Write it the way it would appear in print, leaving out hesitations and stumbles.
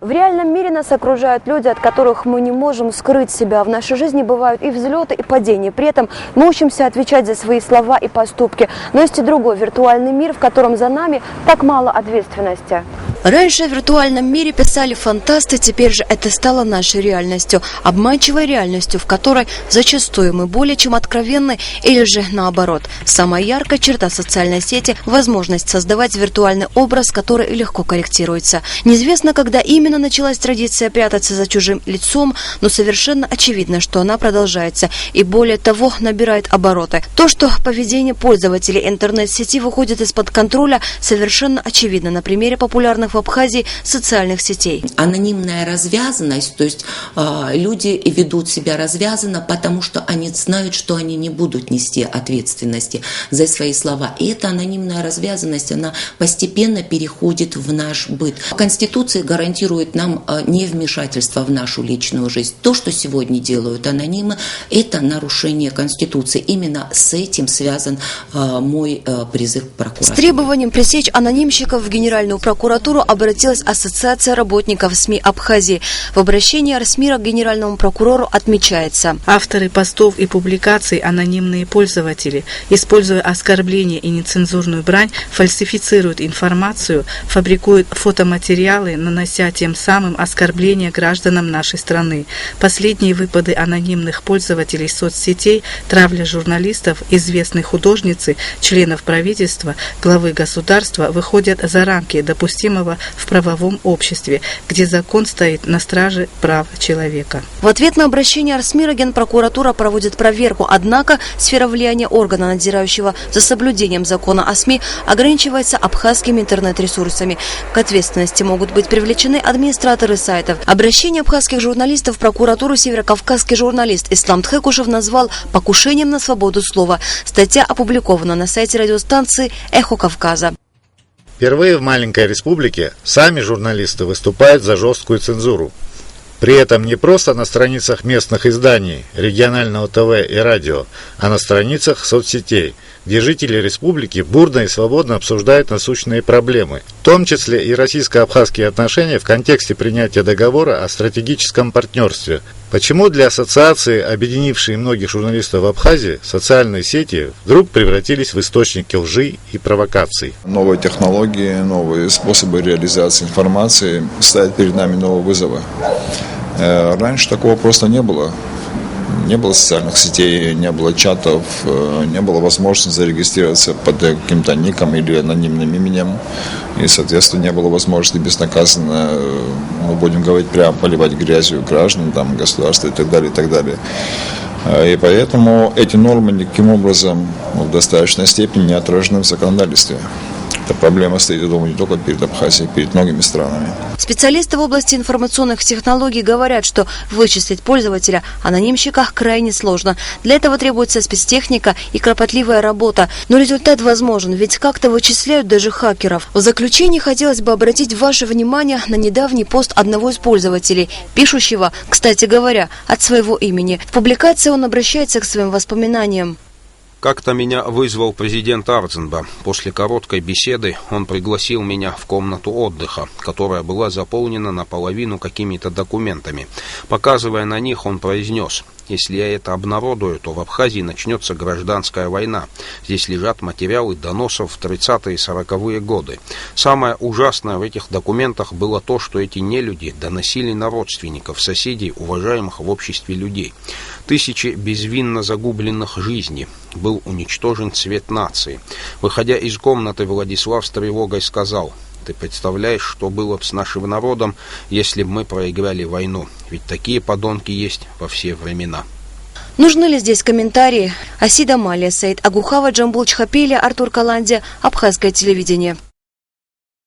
В реальном мире нас окружают люди, от которых мы не можем скрыть себя. В нашей жизни бывают и взлеты, и падения. При этом мы учимся отвечать за свои слова и поступки. Но есть и другой виртуальный мир, в котором за нами так мало ответственности. Раньше в виртуальном мире писали фантасты, теперь же это стало нашей реальностью. Обманчивой реальностью, в которой зачастую мы более чем откровенны или же наоборот. Самая яркая черта социальной сети – возможность создавать виртуальный образ, который легко корректируется. Неизвестно, когда именно началась традиция прятаться за чужим лицом, но совершенно очевидно, что она продолжается и более того набирает обороты. То, что поведение пользователей интернет-сети выходит из-под контроля, совершенно очевидно на примере популярных в Абхазии социальных сетей. Анонимная развязанность, то есть люди ведут себя развязанно, потому что они знают, что они не будут нести ответственности за свои слова. И эта анонимная развязанность, она постепенно переходит в наш быт. Конституция гарантирует нам невмешательство в нашу личную жизнь. То, что сегодня делают анонимы, это нарушение Конституции. Именно с этим связан мой призыв к прокуратуре. С требованием пресечь анонимщиков в Генеральную прокуратуру обратилась Ассоциация работников СМИ Абхазии. В обращении Арсмира к генеральному прокурору отмечается: авторы постов и публикаций, анонимные пользователи, используя оскорбления и нецензурную брань, фальсифицируют информацию, фабрикуют фотоматериалы, нанося тем самым оскорбления гражданам нашей страны. Последние выпады анонимных пользователей соцсетей, травля журналистов, известной художницы, членов правительства, главы государства выходят за рамки допустимого в правовом обществе, где закон стоит на страже прав человека. В ответ на обращение Арсмира Генпрокуратура проводит проверку, однако сфера влияния органа, надзирающего за соблюдением закона о СМИ, ограничивается абхазскими интернет-ресурсами. К ответственности могут быть привлечены администраторы сайтов. Обращение абхазских журналистов в прокуратуру северокавказский журналист Ислам Тхекушев назвал покушением на свободу слова. Статья опубликована на сайте радиостанции «Эхо Кавказа». Впервые в маленькой республике сами журналисты выступают за жесткую цензуру. При этом не просто на страницах местных изданий, регионального ТВ и радио, а на страницах соцсетей, где жители республики бурно и свободно обсуждают насущные проблемы, в том числе и российско-абхазские отношения в контексте принятия договора о стратегическом партнерстве. Почему для ассоциации, объединившей многих журналистов в Абхазии, социальные сети вдруг превратились в источники лжи и провокаций? Новые технологии, новые способы реализации информации ставят перед нами новые вызовы. Раньше такого просто не было. Не было социальных сетей, не было чатов, не было возможности зарегистрироваться под каким-то ником или анонимным именем. И, соответственно, не было возможности безнаказанно, мы будем говорить, прямо поливать грязью граждан, там, государства и так далее, и так далее. И поэтому эти нормы никаким образом в достаточной степени не отражены в законодательстве. Эта проблема стоит, я думаю, не только перед Абхазией, перед многими странами. Специалисты в области информационных технологий говорят, что вычислить пользователя анонимщика крайне сложно. Для этого требуется спецтехника и кропотливая работа. Но результат возможен, ведь как-то вычисляют даже хакеров. В заключение хотелось бы обратить ваше внимание на недавний пост одного из пользователей, пишущего, кстати говоря, от своего имени. В публикации он обращается к своим воспоминаниям. Как-то меня вызвал президент Ардзенба. После короткой беседы он пригласил меня в комнату отдыха, которая была заполнена наполовину какими-то документами. Показывая на них, он произнес: «Если я это обнародую, то в Абхазии начнется гражданская война. Здесь лежат материалы доносов в 30-е и 40-е годы. Самое ужасное в этих документах было то, что эти нелюди доносили на родственников, соседей, уважаемых в обществе людей. Тысячи безвинно загубленных жизней. Был уничтожен цвет нации». Выходя из комнаты, Владислав с тревогой сказал: «Ты представляешь, что было бы с нашим народом, если бы мы проиграли войну? Ведь такие подонки есть во все времена». Нужны ли здесь комментарии? Асида Малия, Саид Агухава, Джамбул Чхапелия, Артур Каланди, Абхазское телевидение.